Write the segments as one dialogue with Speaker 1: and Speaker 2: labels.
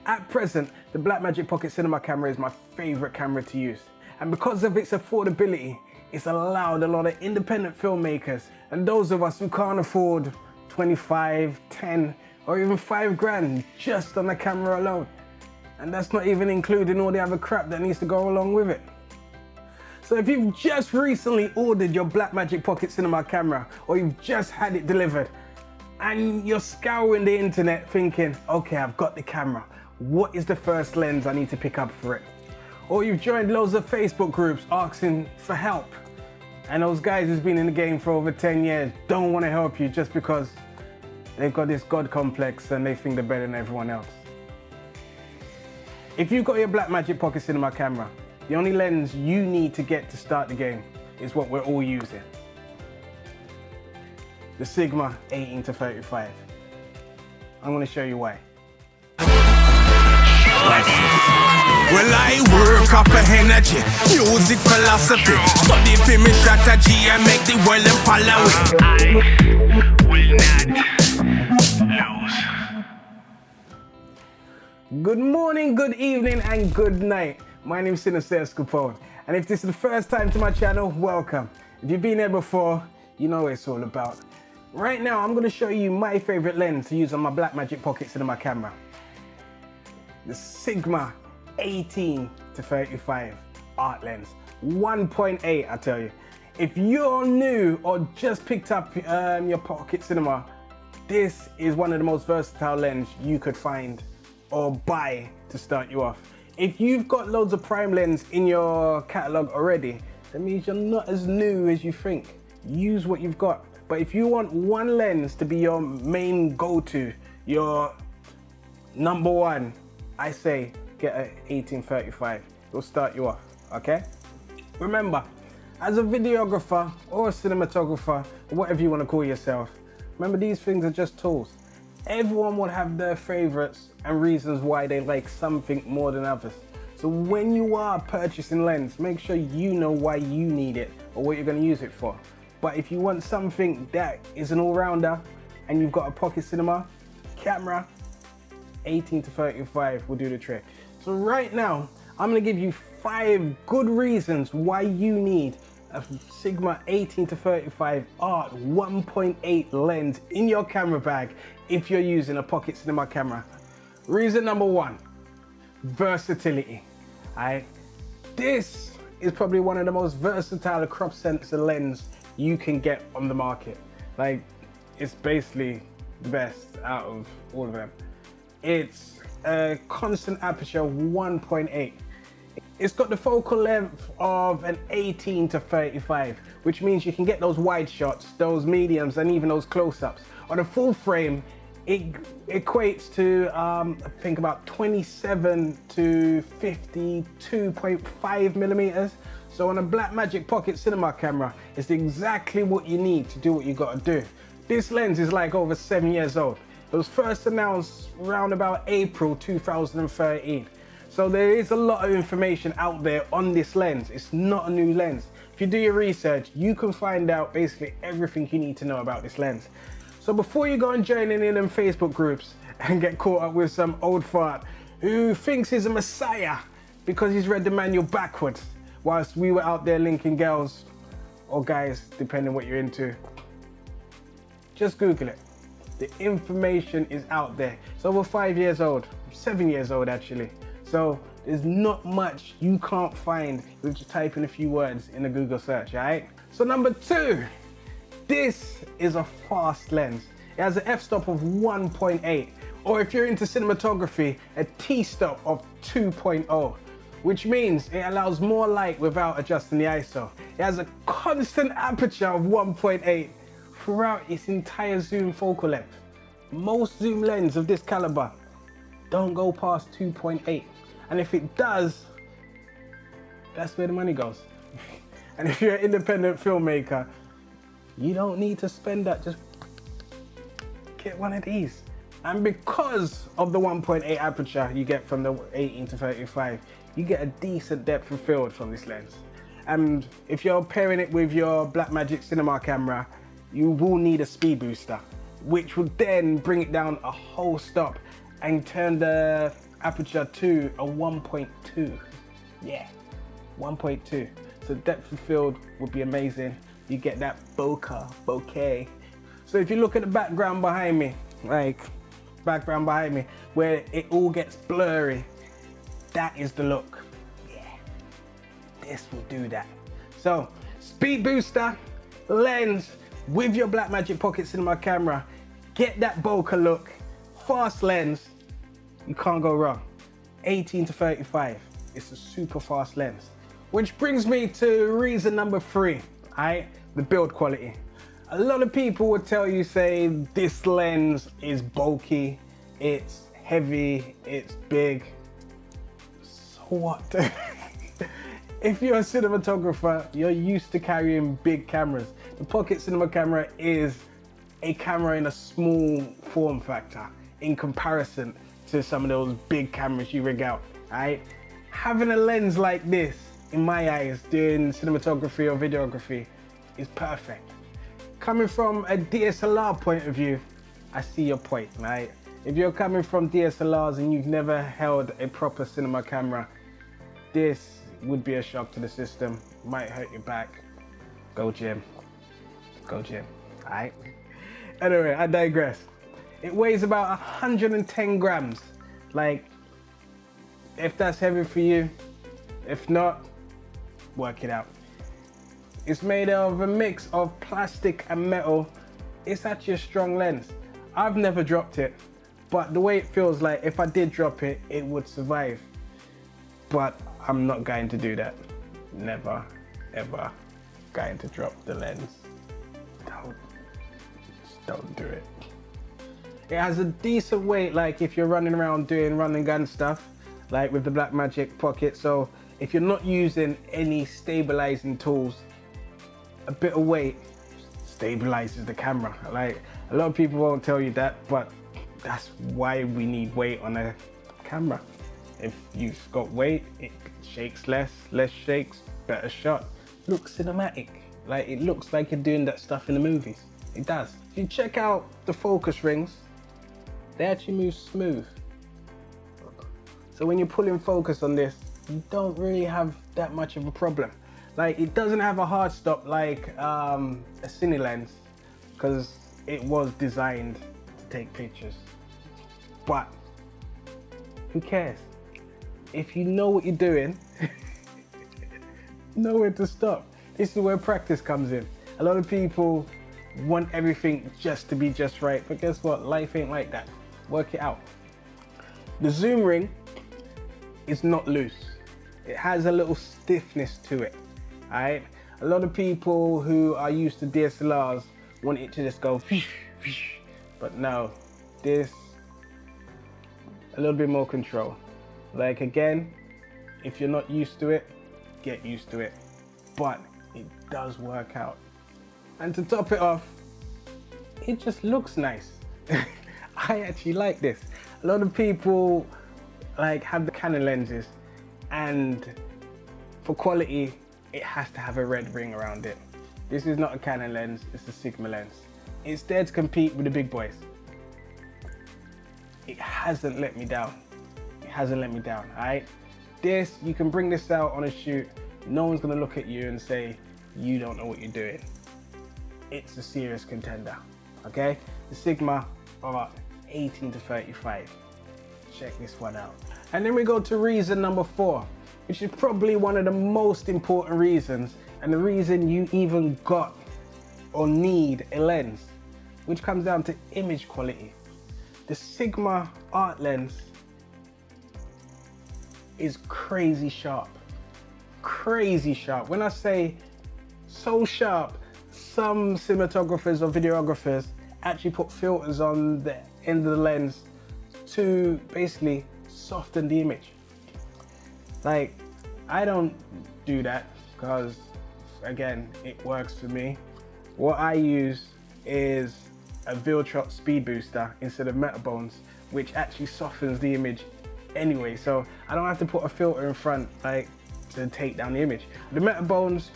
Speaker 1: At present, the Blackmagic Pocket Cinema camera is my favorite camera to use. And because of its affordability, it's allowed a lot of independent filmmakers and those of us who can't afford 25, 10, or even 5 grand just on the camera alone. And that's not even including all the other crap that needs to go along with it. So if you've just recently ordered your Blackmagic Pocket Cinema camera, or you've just had it delivered, and you're scouring the internet thinking, okay, I've got the camera, what is the first lens I need to pick up for it? Or you've joined loads of Facebook groups asking for help, and those guys who's been in the game for over 10 years don't want to help you just because they've got this God complex and they think they're better than everyone else. If you've got your Blackmagic Pocket Cinema camera, the only lens you need to get to start the game is what we're all using. The Sigma 18-35. I'm going to show you why.
Speaker 2: Well, I work off of energy, music philosophy, study for me strategy and make the world and follow it. I will not lose.
Speaker 1: Good morning, good evening, and good night. My name is Eskapone, and if this is the first time to my channel, welcome. If you've been here before, you know what it's all about. Right now, I'm going to show you my favorite lens to use on my Blackmagic Pocket Cinema camera. The Sigma 18-35 art lens, 1.8. I tell you, if you're new or just picked up your Pocket Cinema, this is one of the most versatile lenses you could find or buy to start you off. If you've got loads of prime lens in your catalog already, that means you're not as new as you think. Use what you've got. But if you want one lens to be your main go-to, your number one, I say get an 18-35. It'll start you off, okay? Remember, as a videographer or a cinematographer, whatever you want to call yourself, remember these things are just tools. Everyone will have their favorites and reasons why they like something more than others. So when you are purchasing lens, make sure you know why you need it or what you're going to use it for. But if you want something that is an all-rounder and you've got a Pocket Cinema camera, 18-35 will do the trick. So right now, I'm going to give you 5 good reasons why you need a Sigma 18-35 art 1.8 lens in your camera bag if you're using a Pocket Cinema camera. Reason number 1, versatility. This is probably one of the most versatile crop sensor lens you can get on the market. Like, it's basically the best out of all of them. It's a constant aperture 1.8. It's got the focal length of an 18-35, which means you can get those wide shots, those mediums, and even those close-ups. On a full frame, it equates to, I think about 27 to 52.5 millimeters. So on a Blackmagic Pocket Cinema camera, it's exactly what you need to do what you gotta do. This lens is like over 7 years old. It was first announced around about April 2013. So there is a lot of information out there on this lens. It's not a new lens. If you do your research, you can find out basically everything you need to know about this lens. So before you go and join in them Facebook groups and get caught up with some old fart who thinks he's a messiah because he's read the manual backwards, whilst we were out there linking girls or guys, depending what you're into, just Google it. The information is out there. It's over 5 years old, 7 years old actually. So there's not much you can't find with just typing a few words in a Google search, all right? So number 2, this is a fast lens. It has an f-stop of 1.8, or if you're into cinematography, a t-stop of 2.0, which means it allows more light without adjusting the ISO. It has a constant aperture of 1.8 throughout its entire zoom focal length. Most zoom lenses of this caliber don't go past 2.8, and if it does, that's where the money goes. And if you're an independent filmmaker, you don't need to spend that, just get one of these. And because of the 1.8 aperture you get from the 18-35, you get a decent depth of field from this lens. And if you're pairing it with your Blackmagic Cinema camera, you will need a speed booster, which will then bring it down a whole stop and turn the Aperture 2 a 1.2. Yeah, 1.2. So depth of field would be amazing. You get that bokeh. So if you look at the background behind me, where it all gets blurry, that is the look. Yeah, this will do that. So speed booster, lens with your Blackmagic Pocket Cinema camera, get that bokeh look, fast lens, you can't go wrong. 18-35, it's a super fast lens. Which brings me to reason number 3, the build quality. A lot of people would tell you, say, this lens is bulky, it's heavy, it's big. So what? If you're a cinematographer, you're used to carrying big cameras. The Pocket Cinema camera is a camera in a small form factor in comparison to some of those big cameras you rig out, Having a lens like this, in my eyes, doing cinematography or videography, is perfect. Coming from a DSLR point of view, I see your point, right? If you're coming from DSLRs and you've never held a proper cinema camera, this would be a shock to the system, might hurt your back. Go gym, alright? Anyway, I digress. It weighs about 110 grams. Like, if that's heavy for you, if not, work it out. It's made of a mix of plastic and metal. It's actually a strong lens. I've never dropped it, but the way it feels, like if I did drop it, it would survive. But I'm not going to do that. Never, ever going to drop the lens. Don't do it. It has a decent weight, like if you're running around doing run and gun stuff, like with the Blackmagic Pocket. So if you're not using any stabilizing tools, a bit of weight stabilizes the camera. Like, a lot of people won't tell you that, but that's why we need weight on a camera. If you've got weight, it shakes less shakes, better shot. Looks cinematic. Like, it looks like you're doing that stuff in the movies. It does. If you check out the focus rings, they actually move smooth. So when you're pulling focus on this, you don't really have that much of a problem. Like, it doesn't have a hard stop like a cine lens, because it was designed to take pictures. But who cares? If you know what you're doing, know where to stop. This is where practice comes in. A lot of people want everything just to be just right, but guess what? Life ain't like that. Work it out. The zoom ring is not loose. It has a little stiffness to it, alright? A lot of people who are used to DSLRs want it to just go fish, fish. But no, this, a little bit more control. Like, again, if you're not used to it, get used to it. But it does work out. And to top it off, it just looks nice. I actually like this. A lot of people like have the Canon lenses, and for quality, it has to have a red ring around it. This is not a Canon lens, it's a Sigma lens. It's there to compete with the big boys. It hasn't let me down. It hasn't let me down, alright? This, you can bring this out on a shoot, no one's gonna look at you and say, you don't know what you're doing. It's a serious contender, okay? The Sigma are 18-35. Check this one out. And then we go to reason number 4, which is probably one of the most important reasons, and the reason you even got or need a lens, which comes down to image quality. The Sigma art lens is crazy sharp. Crazy sharp. When I say so sharp, some cinematographers or videographers actually put filters on the end of the lens to basically soften the image. Like, I don't do that because, again, it works for me. What I use is a Viltrox speed booster instead of Metabones, which actually softens the image anyway. So I don't have to put a filter in front, like, to take down the image. The Metabones,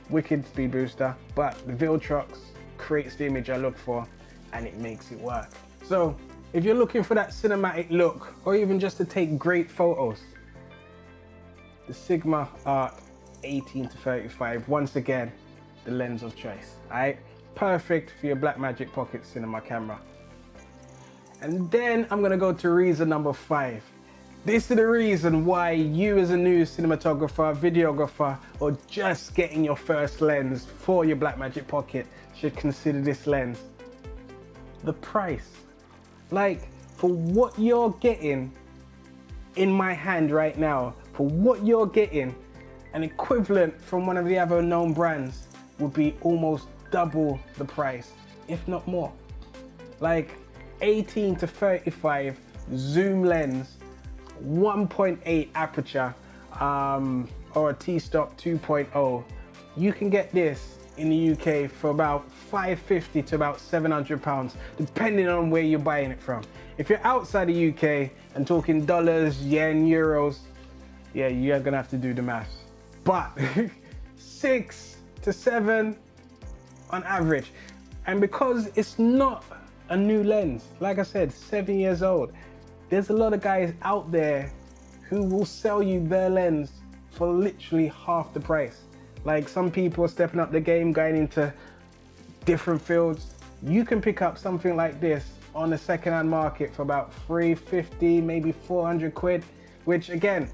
Speaker 1: wicked speed booster, but the Viltrox creates the image I look for and it makes it work. So If you're looking for that cinematic look, or even just to take great photos, the Sigma Art 18-35, once again, the lens of choice, alright? Perfect for your Blackmagic Pocket Cinema camera. And then I'm gonna go to reason number 5. This is the reason why you as a new cinematographer, videographer, or just getting your first lens for your Blackmagic Pocket should consider this lens. The price. Like, for what you're getting in my hand right now, for what you're getting, an equivalent from one of the other known brands would be almost double the price, if not more. Like 18-35 zoom lens, 1.8 aperture, or a T-stop 2.0. You can get this in the UK for about £550 to about £700, depending on where you're buying it from. If you're outside the UK and talking dollars, yen, euros, yeah, you're gonna have to do the maths. But 6 to 7 on average. And because it's not a new lens, like I said, 7 years old, there's a lot of guys out there who will sell you their lens for literally half the price. Like, some people are stepping up the game, going into different fields. You can pick up something like this on the second-hand market for about 350, maybe 400 quid, which again,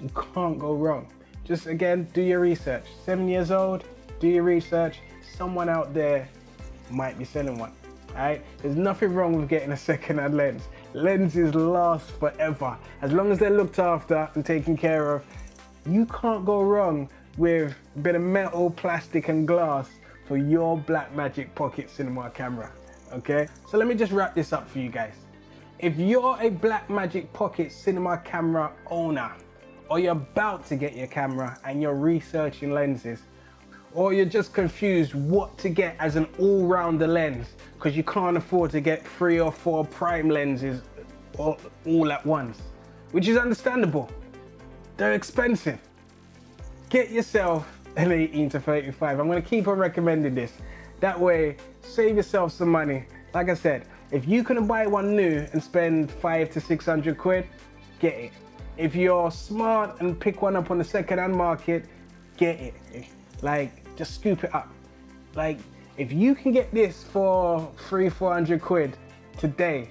Speaker 1: you can't go wrong. Just again, do your research. 7 years old, do your research. Someone out there might be selling one, all right? There's nothing wrong with getting a second-hand lens. Lenses last forever. As long as they're looked after and taken care of, you can't go wrong with a bit of metal, plastic and glass for your Blackmagic Pocket Cinema camera, okay? So let me just wrap this up for you guys. If you're a Blackmagic Pocket Cinema camera owner, or you're about to get your camera and you're researching lenses, or you're just confused what to get as an all-rounder lens because you can't afford to get 3 or 4 prime lenses all at once, which is understandable. They're expensive. Get yourself an 18-35. I'm gonna keep on recommending this. That way, save yourself some money. Like I said, if you can buy one new and spend 500 to 600 quid, get it. If you're smart and pick one up on the second-hand market, get it. Like, just scoop it up. Like, if you can get this for 300-400 quid today,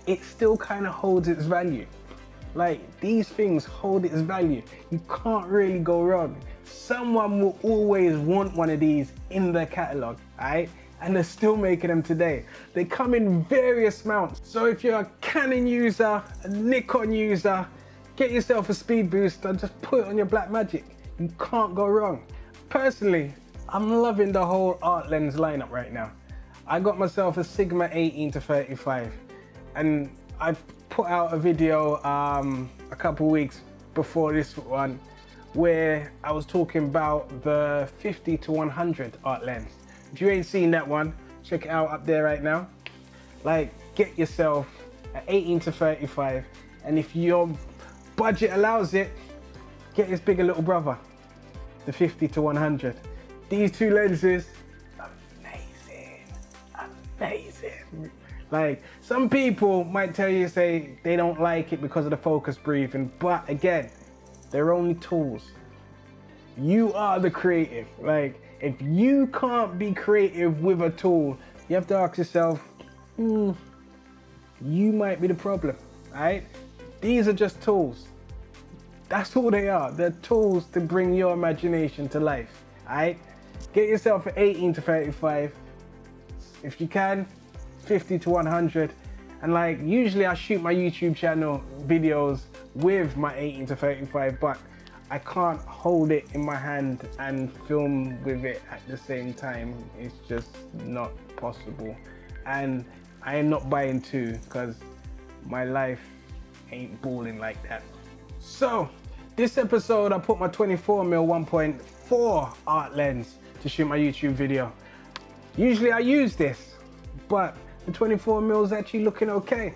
Speaker 1: it still kind of holds its value. Like, these things hold its value. You can't really go wrong. Someone will always want one of these in their catalog, alright? And they're still making them today. They come in various mounts. So if you're a Canon user, a Nikon user, get yourself a speed boost and just put it on your Blackmagic. You can't go wrong. Personally, I'm loving the whole art lens lineup right now. I got myself a Sigma 18-35, and I put out a video a couple weeks before this one where I was talking about the 50-100 art lens. If you ain't seen that one, check it out up there right now. Like, get yourself an 18-35, and if your budget allows it, get his bigger little brother, the 50-100. These two lenses, amazing, amazing. Like, some people might tell you, say they don't like it because of the focus breathing, but again, they're only tools. You are the creative. Like, if you can't be creative with a tool, you have to ask yourself, you might be the problem, right? These are just tools. That's all they are. They're tools to bring your imagination to life, right? Get yourself an 18-35. If you can, 50-100. And like, usually I shoot my YouTube channel videos with my 18-35, but I can't hold it in my hand and film with it at the same time. It's just not possible. And I am not buying two because my life ain't balling like that. So this episode, I put my 24mm 1.4 art lens to shoot my YouTube video. Usually I use this, but the 24mm is actually looking okay.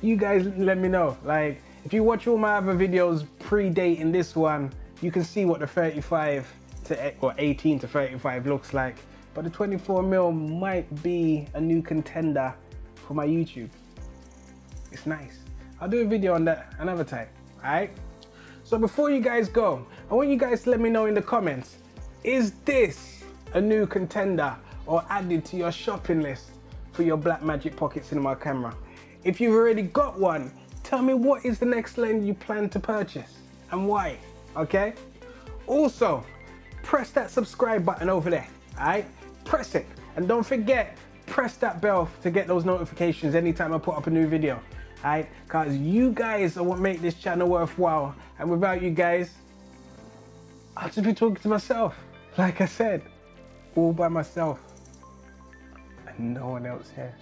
Speaker 1: You guys let me know. Like, if you watch all my other videos predating this one, you can see what the 35 to or 18-35 looks like. but the 24mm might be a new contender for my YouTube. It's nice. I'll do a video on that another time, alright? So before you guys go, I want you guys to let me know in the comments, is this a new contender or added to your shopping list for your Blackmagic Pocket Cinema camera? If you've already got one, tell me what is the next lens you plan to purchase and why, okay? Also, press that subscribe button over there, alright? Press it, and don't forget, press that bell to get those notifications anytime I put up a new video, alright? Because you guys are what make this channel worthwhile, and without you guys, I'll just be talking to myself. Like I said, all by myself, and no one else here.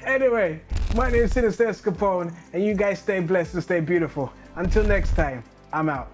Speaker 1: Anyway, my name is Eskapone, and you guys stay blessed and stay beautiful. Until next time, I'm out.